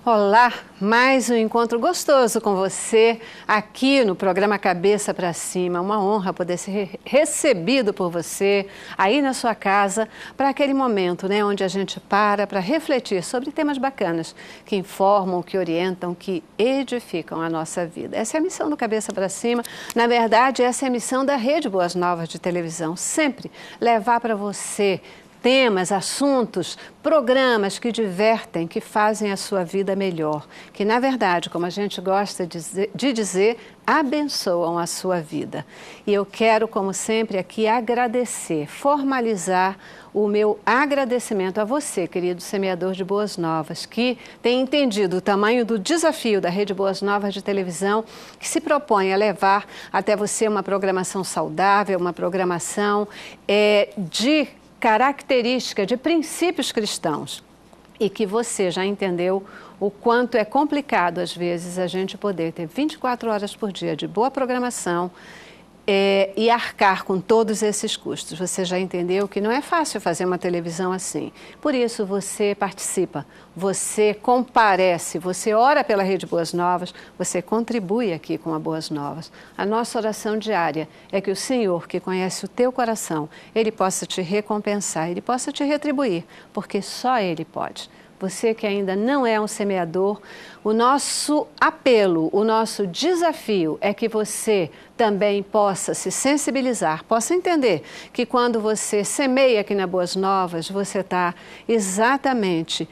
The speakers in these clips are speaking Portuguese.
Olá, mais um encontro gostoso com você aqui no programa Cabeça para Cima. Uma honra poder ser recebido por você aí na sua casa para aquele momento, né, onde a gente para refletir sobre temas bacanas que informam, que orientam, que edificam a nossa vida. Essa é a missão do Cabeça para Cima. Na verdade, essa é a missão da Rede Boas Novas de televisão. Sempre levar para você temas, assuntos, programas que divertem, que fazem a sua vida melhor, que na verdade, como a gente gosta de dizer, abençoam a sua vida. E eu quero, como sempre, aqui agradecer, formalizar o meu agradecimento a você, querido semeador de Boas Novas, que tem entendido o tamanho do desafio da Rede Boas Novas de televisão, que se propõe a levar até você uma programação saudável, uma programação de característica de princípios cristãos e que você já entendeu o quanto é complicado, às vezes, a gente poder ter 24 horas por dia de boa programação e arcar com todos esses custos. Você já entendeu que não é fácil fazer uma televisão assim. Por isso, você participa, você comparece, você ora pela Rede Boas Novas, você contribui aqui com a Boas Novas. A nossa oração diária é que o Senhor, que conhece o teu coração, Ele possa te recompensar, Ele possa te retribuir, porque só Ele pode. Você que ainda não é um semeador, o nosso apelo, o nosso desafio é que você também possa se sensibilizar, possa entender que quando você semeia aqui na Boas Novas, você está exatamente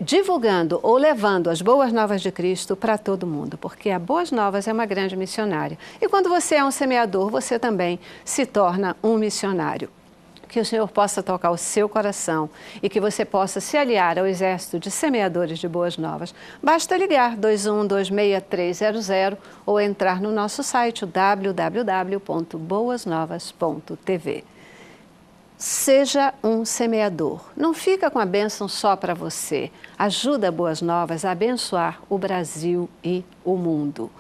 divulgando ou levando as boas novas de Cristo para todo mundo, porque a Boas Novas é uma grande missionária. E quando você é um semeador, você também se torna um missionário. Que o Senhor possa tocar o seu coração e que você possa se aliar ao exército de semeadores de Boas Novas. Basta ligar 2126-300 ou entrar no nosso site www.boasnovas.tv. Seja um semeador. Não fica com a bênção só para você. Ajuda a Boas Novas a abençoar o Brasil e o mundo.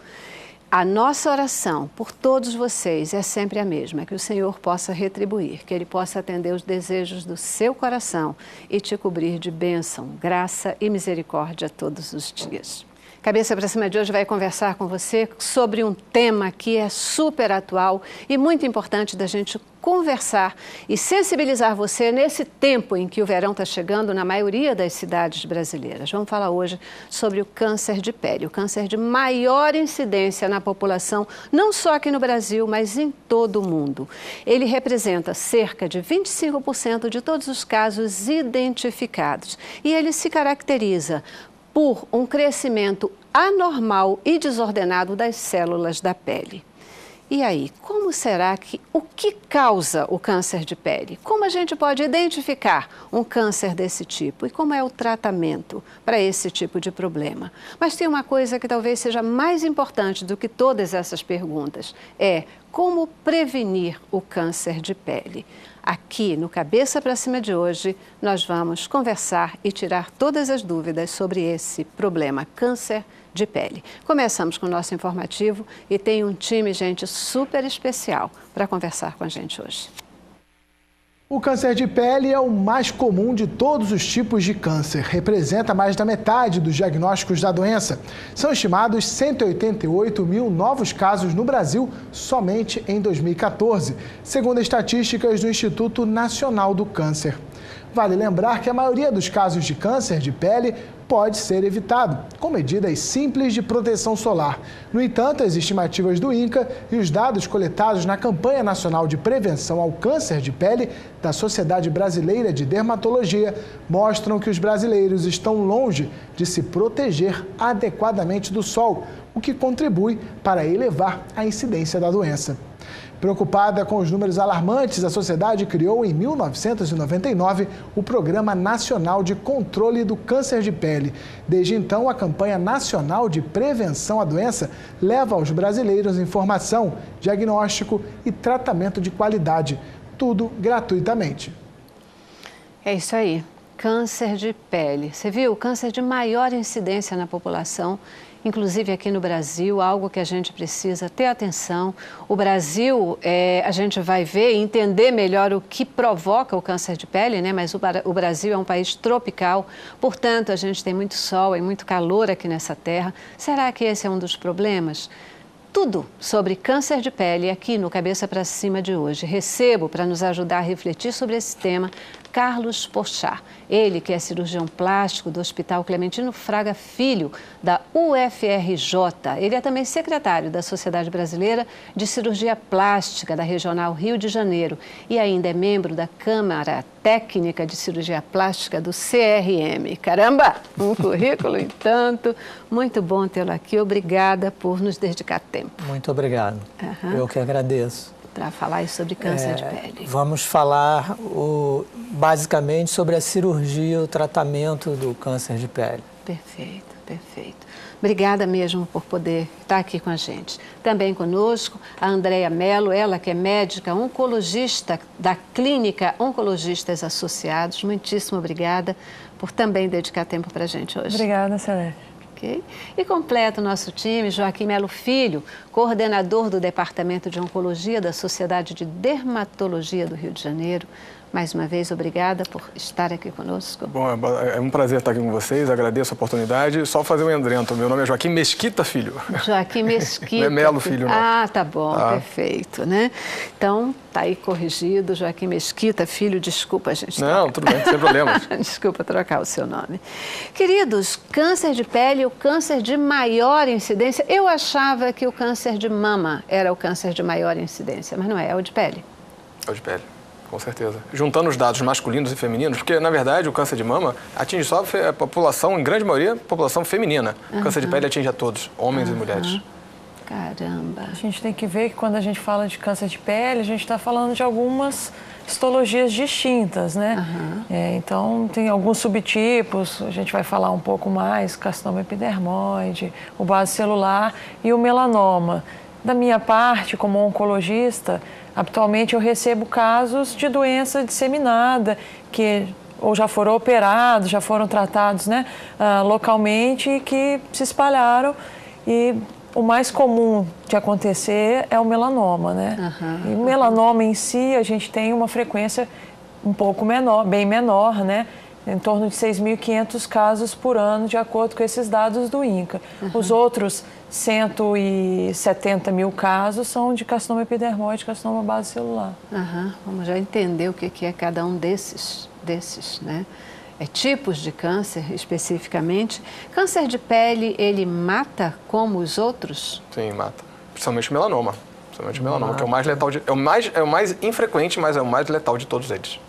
A nossa oração por todos vocês é sempre a mesma, que o Senhor possa retribuir, que Ele possa atender os desejos do seu coração e te cobrir de bênção, graça e misericórdia todos os dias. Cabeça para Cima de hoje vai conversar com você sobre um tema que é super atual e muito importante da gente conversar e sensibilizar você nesse tempo em que o verão está chegando na maioria das cidades brasileiras. Vamos falar hoje sobre o câncer de pele, o câncer de maior incidência na população, não só aqui no Brasil, mas em todo o mundo. Ele representa cerca de 25% de todos os casos identificados e ele se caracteriza por um crescimento anormal e desordenado das células da pele. E aí, como será o que causa o câncer de pele? Como a gente pode identificar um câncer desse tipo? E como é o tratamento para esse tipo de problema? Mas tem uma coisa que talvez seja mais importante do que todas essas perguntas, é como prevenir o câncer de pele. Aqui no Cabeça para Cima de hoje, nós vamos conversar e tirar todas as dúvidas sobre esse problema, câncer de pele. Começamos com o nosso informativo e tem um time, gente, super especial para conversar com a gente hoje. O câncer de pele é o mais comum de todos os tipos de câncer. Representa mais da metade dos diagnósticos da doença. São estimados 188 mil novos casos no Brasil somente em 2014, segundo estatísticas do Instituto Nacional do Câncer. Vale lembrar que a maioria dos casos de câncer de pele pode ser evitado, com medidas simples de proteção solar. No entanto, as estimativas do INCA e os dados coletados na Campanha Nacional de Prevenção ao Câncer de Pele da Sociedade Brasileira de Dermatologia mostram que os brasileiros estão longe de se proteger adequadamente do sol, o que contribui para elevar a incidência da doença. Preocupada com os números alarmantes, a sociedade criou em 1999 o Programa Nacional de Controle do Câncer de Pele. Desde então, a campanha nacional de prevenção à doença leva aos brasileiros informação, diagnóstico e tratamento de qualidade, tudo gratuitamente. É isso aí, câncer de pele. Você viu? Câncer de maior incidência na população inclusive aqui no Brasil, algo que a gente precisa ter atenção. O Brasil, a gente vai ver e entender melhor o que provoca o câncer de pele, né? Mas o Brasil é um país tropical, portanto, a gente tem muito sol e muito calor aqui nessa terra. Será que esse é um dos problemas? Tudo sobre câncer de pele aqui no Cabeça para Cima de hoje. Recebo, para nos ajudar a refletir sobre esse tema, Carlos Porchat. Ele que é cirurgião plástico do Hospital Clementino Fraga Filho, da UFRJ. Ele é também secretário da Sociedade Brasileira de Cirurgia Plástica da Regional Rio de Janeiro e ainda é membro da Câmara Técnica de Cirurgia Plástica do CRM. Caramba, um currículo e tanto. Muito bom tê-lo aqui. Obrigada por nos dedicar tempo. Muito obrigado. Eu que agradeço. Para falar sobre câncer de pele. Vamos falar basicamente sobre a cirurgia, o tratamento do câncer de pele. Perfeito, perfeito. Obrigada mesmo por poder estar aqui com a gente. Também conosco a Andréia Mello, ela que é médica oncologista da Clínica Oncologistas Associados. Muitíssimo obrigada por também dedicar tempo para a gente hoje. Obrigada, Celeste. Okay. E completa o nosso time, Joaquim Melo Filho, coordenador do Departamento de Oncologia da Sociedade de Dermatologia do Rio de Janeiro. Mais uma vez, obrigada por estar aqui conosco. Bom, é um prazer estar aqui com vocês, agradeço a oportunidade. Só fazer um endrento, meu nome é Joaquim Mesquita Filho. Joaquim Mesquita. Não é Melo Filho, não. Ah, tá bom, perfeito, né? Então, tá aí corrigido, Joaquim Mesquita Filho, desculpa, gente. Não, tudo bem, sem problemas. Desculpa trocar o seu nome. Queridos, câncer de pele, o câncer de maior incidência, eu achava que o câncer de mama era o câncer de maior incidência, mas não é, é o de pele. É o de pele. Com certeza. Juntando os dados masculinos e femininos, porque, na verdade, o câncer de mama atinge só a população, em grande maioria, a população feminina. O câncer de pele atinge a todos, homens e mulheres. Caramba. A gente tem que ver que quando a gente fala de câncer de pele, a gente está falando de algumas histologias distintas, né? Então, tem alguns subtipos, a gente vai falar um pouco mais, carcinoma epidermoide, o base celular e o melanoma. Da minha parte, como oncologista, atualmente eu recebo casos de doença disseminada, que ou já foram operados, já foram tratados, né, localmente e que se espalharam. E o mais comum de acontecer é o melanoma, né? E o melanoma em si, a gente tem uma frequência um pouco menor, bem menor, né? Em torno de 6.500 casos por ano, de acordo com esses dados do INCA. Os outros 170 mil casos são de carcinoma epidermoide, carcinoma base celular. Vamos já entender o que é cada um desses, né? Tipos de câncer, especificamente. Câncer de pele, ele mata como os outros? Sim, mata. Principalmente o melanoma. Principalmente o melanoma, que é o mais letal, é o mais infrequente, mas é o mais letal de todos eles.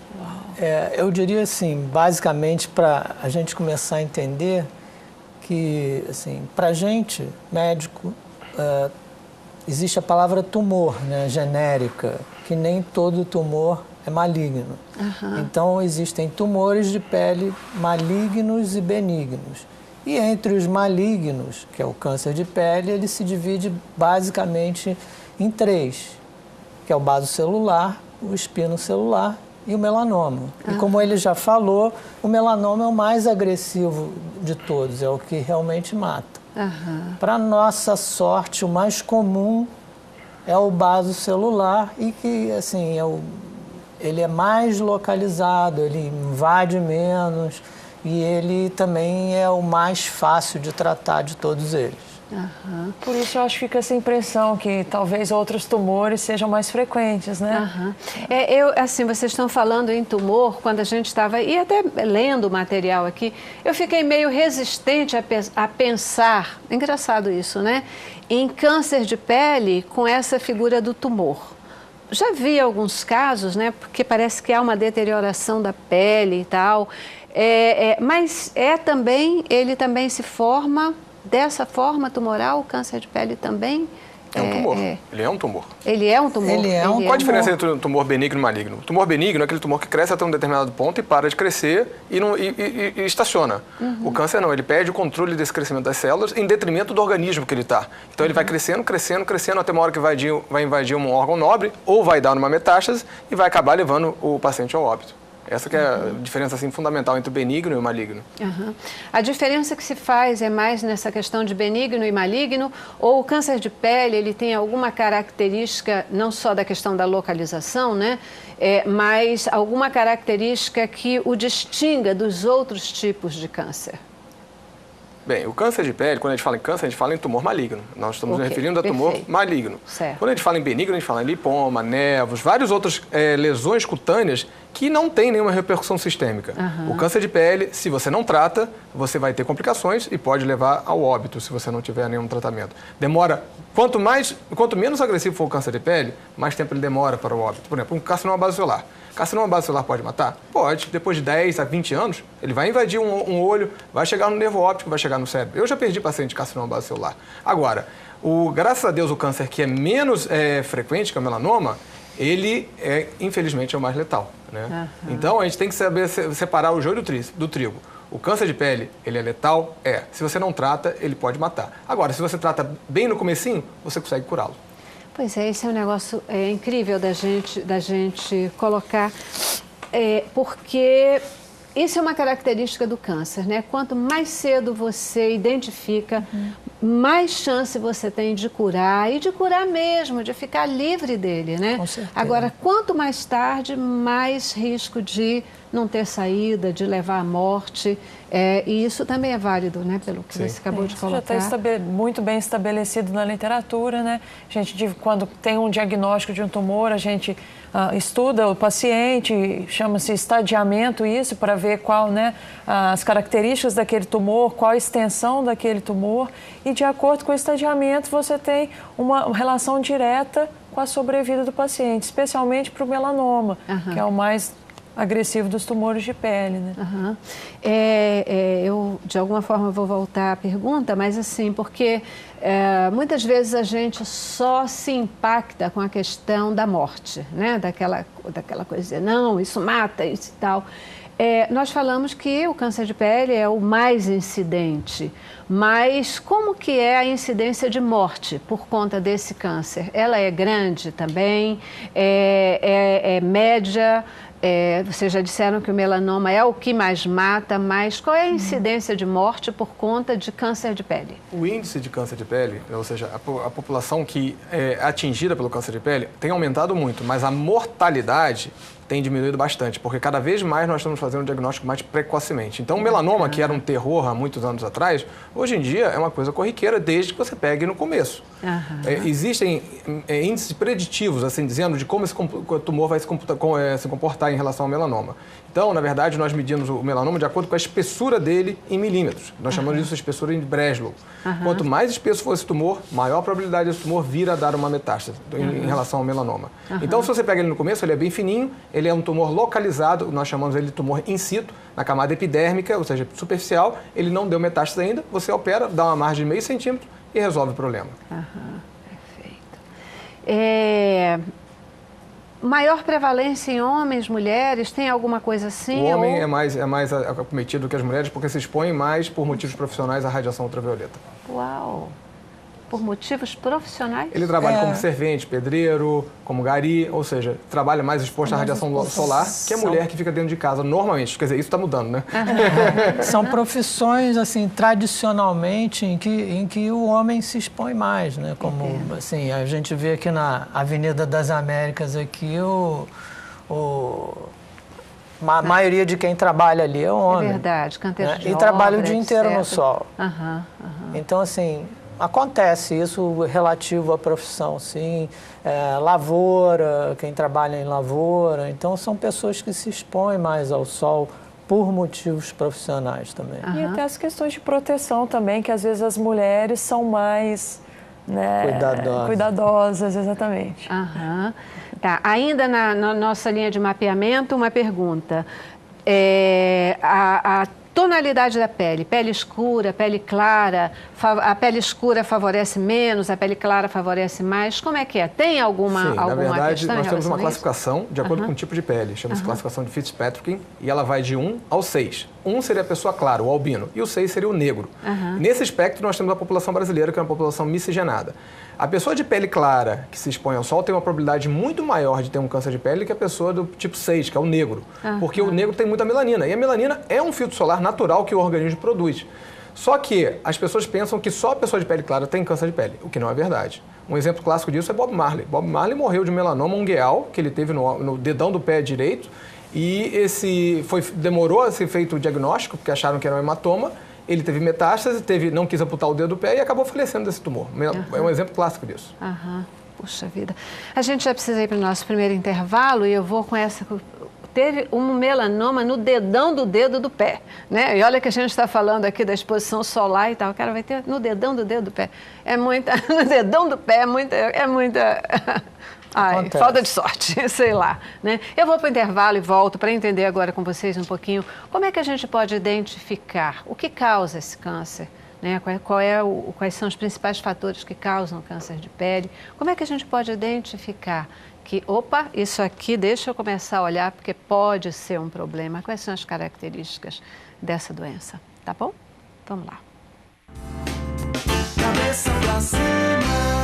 Eu diria assim, basicamente, para a gente começar a entender que, assim, para a gente, médico, existe a palavra tumor, né, genérica, que nem todo tumor é maligno. Então, existem tumores de pele malignos e benignos. E entre os malignos, que é o câncer de pele, ele se divide basicamente em três, que é o basocelular, o espinocelular e o melanoma. E como ele já falou, o melanoma é o mais agressivo de todos, é o que realmente mata. Para nossa sorte, o mais comum é o basocelular e que, assim, ele é mais localizado, ele invade menos e ele também é o mais fácil de tratar de todos eles. Por isso eu acho que fica essa impressão que talvez outros tumores sejam mais frequentes, né? Assim, vocês estão falando em tumor, quando a gente estava, e até lendo o material aqui, eu fiquei meio resistente a pensar, engraçado isso, né? Em câncer de pele com essa figura do tumor. Já vi alguns casos, né? Porque parece que há uma deterioração da pele e tal, mas ele também se forma dessa forma tumoral, o câncer de pele também? É um tumor. Ele é um tumor. Ele é um tumor? Qual a diferença entre um tumor benigno e maligno? O tumor benigno é aquele tumor que cresce até um determinado ponto e para de crescer e estaciona. O câncer não, ele perde o controle desse crescimento das células em detrimento do organismo que ele está. Então ele vai crescendo, crescendo, crescendo, até uma hora que vai invadir um órgão nobre ou vai dar uma metástase e vai acabar levando o paciente ao óbito. Essa que é a diferença assim, fundamental entre o benigno e o maligno. A diferença que se faz é mais nessa questão de benigno e maligno, ou o câncer de pele, ele tem alguma característica, não só da questão da localização, né? Mas alguma característica que o distinga dos outros tipos de câncer? Bem, o câncer de pele, quando a gente fala em câncer, a gente fala em tumor maligno. Nós estamos nos referindo a tumor maligno. Certo. Quando a gente fala em benigno, a gente fala em lipoma, nevos, várias outras lesões cutâneas que não têm nenhuma repercussão sistêmica. O câncer de pele, se você não trata, você vai ter complicações e pode levar ao óbito se você não tiver nenhum tratamento. Demora, quanto menos agressivo for o câncer de pele, mais tempo ele demora para o óbito. Por exemplo, um carcinoma basocelular. Carcinoma basocelular pode matar? Pode. Depois de 10 a 20 anos, ele vai invadir um olho, vai chegar no nervo óptico, vai chegar no cérebro. Eu já perdi paciente de carcinoma basocelular. Agora, graças a Deus, o câncer que é menos frequente, que é o melanoma, ele infelizmente, é o mais letal. Né? Então, a gente tem que saber separar o joio do trigo. O câncer de pele, ele é letal? É. Se você não trata, ele pode matar. Agora, se você trata bem no comecinho, você consegue curá-lo. Pois é, esse é um negócio incrível da gente colocar, porque isso é uma característica do câncer, né? Quanto mais cedo você identifica, mais chance você tem de curar, e de curar mesmo, de ficar livre dele, né? Com certeza. Agora, quanto mais tarde, mais risco de não ter saída, de levar à morte, e isso também é válido, né? Pelo que você acabou de colocar. Já está muito bem estabelecido na literatura, né? A gente, quando tem um diagnóstico de um tumor, a gente estuda o paciente, chama-se estadiamento isso, para ver qual, né, as características daquele tumor, qual a extensão daquele tumor, e de acordo com o estadiamento você tem uma relação direta com a sobrevida do paciente, especialmente para o melanoma, que é o mais agressivo dos tumores de pele, né? Eu, de alguma forma, vou voltar à pergunta, mas assim, porque muitas vezes a gente só se impacta com a questão da morte, né? Daquela coisa de dizer, não, isso mata, isso e tal. Nós falamos que o câncer de pele é o mais incidente, mas como que é a incidência de morte por conta desse câncer? Ela é grande também? É média? Vocês já disseram que o melanoma é o que mais mata, mas qual é a incidência de morte por conta de câncer de pele? O índice de câncer de pele, ou seja, a população que é atingida pelo câncer de pele, tem aumentado muito, mas a mortalidade tem diminuído bastante, porque cada vez mais nós estamos fazendo um diagnóstico mais precocemente. Então, o melanoma, que era um terror há muitos anos atrás, hoje em dia é uma coisa corriqueira desde que você pegue no começo. Existem índices preditivos, assim dizendo, de como esse tumor vai se comportar em relação ao melanoma. Então, na verdade, nós medimos o melanoma de acordo com a espessura dele em milímetros. Nós chamamos disso de espessura em Breslow. Quanto mais espesso for esse tumor, maior a probabilidade desse tumor vir a dar uma metástase em relação ao melanoma. Então, se você pega ele no começo, ele é bem fininho, ele é um tumor localizado, nós chamamos ele de tumor in situ, na camada epidérmica, ou seja, superficial, ele não deu metástase ainda, você opera, dá uma margem de meio centímetro e resolve o problema. Perfeito. Maior prevalência em homens, mulheres, tem alguma coisa assim? O homem é mais acometido que as mulheres porque se expõe mais por motivos profissionais à radiação ultravioleta. Uau! Por motivos profissionais? Ele trabalha como servente, pedreiro, como gari, ou seja, trabalha mais exposto à radiação solar que a mulher que fica dentro de casa, normalmente. Quer dizer, isso está mudando, né? São profissões, assim, tradicionalmente, em que o homem se expõe mais, né? Como, assim, a gente vê aqui na Avenida das Américas, aqui, a maioria de quem trabalha ali é homem. É verdade, canteiro de e obra, trabalha o dia inteiro etc. no sol. Então, assim, acontece isso relativo à profissão, sim. Lavoura, quem trabalha em lavoura. Então, são pessoas que se expõem mais ao sol por motivos profissionais também. E até as questões de proteção também, que às vezes as mulheres são mais, né, cuidadosas, exatamente. Tá. Ainda na nossa linha de mapeamento, uma pergunta. tonalidade da pele, pele escura, pele clara, a pele escura favorece menos, a pele clara favorece mais, como é que é? Tem alguma Sim, na verdade, questão nós temos uma isso? classificação de acordo com o tipo de pele, chama-se classificação de Fitzpatrick, e ela vai de 1 ao 6. 1 seria a pessoa clara, o albino, e o 6 seria o negro. Nesse espectro, nós temos a população brasileira, que é uma população miscigenada. A pessoa de pele clara, que se expõe ao sol, tem uma probabilidade muito maior de ter um câncer de pele que a pessoa do tipo 6, que é o negro. Porque o negro tem muita melanina. E a melanina é um filtro solar natural que o organismo produz. Só que as pessoas pensam que só a pessoa de pele clara tem câncer de pele, o que não é verdade. Um exemplo clássico disso é Bob Marley. Bob Marley morreu de melanoma ungueal, que ele teve no dedão do pé direito, e demorou a ser feito o diagnóstico, porque acharam que era um hematoma. Ele teve metástase, não quis amputar o dedo do pé e acabou falecendo desse tumor. É um exemplo clássico disso. Puxa vida. A gente já precisa ir para o nosso primeiro intervalo e eu vou com essa... Teve um melanoma no dedão do dedo do pé, né? E olha que a gente está falando aqui da exposição solar e tal. O cara vai ter no dedão do dedo do pé. No dedão do pé é muita... Ai, falta de sorte, sei lá, né? Eu vou para o intervalo e volto para entender agora com vocês um pouquinho como é que a gente pode identificar o que causa esse câncer, né? Quais são os principais fatores que causam câncer de pele, como é que a gente pode identificar que, opa, isso aqui deixa eu começar a olhar porque pode ser um problema, quais são as características dessa doença, tá bom? Vamos lá. Cabeça pra cima.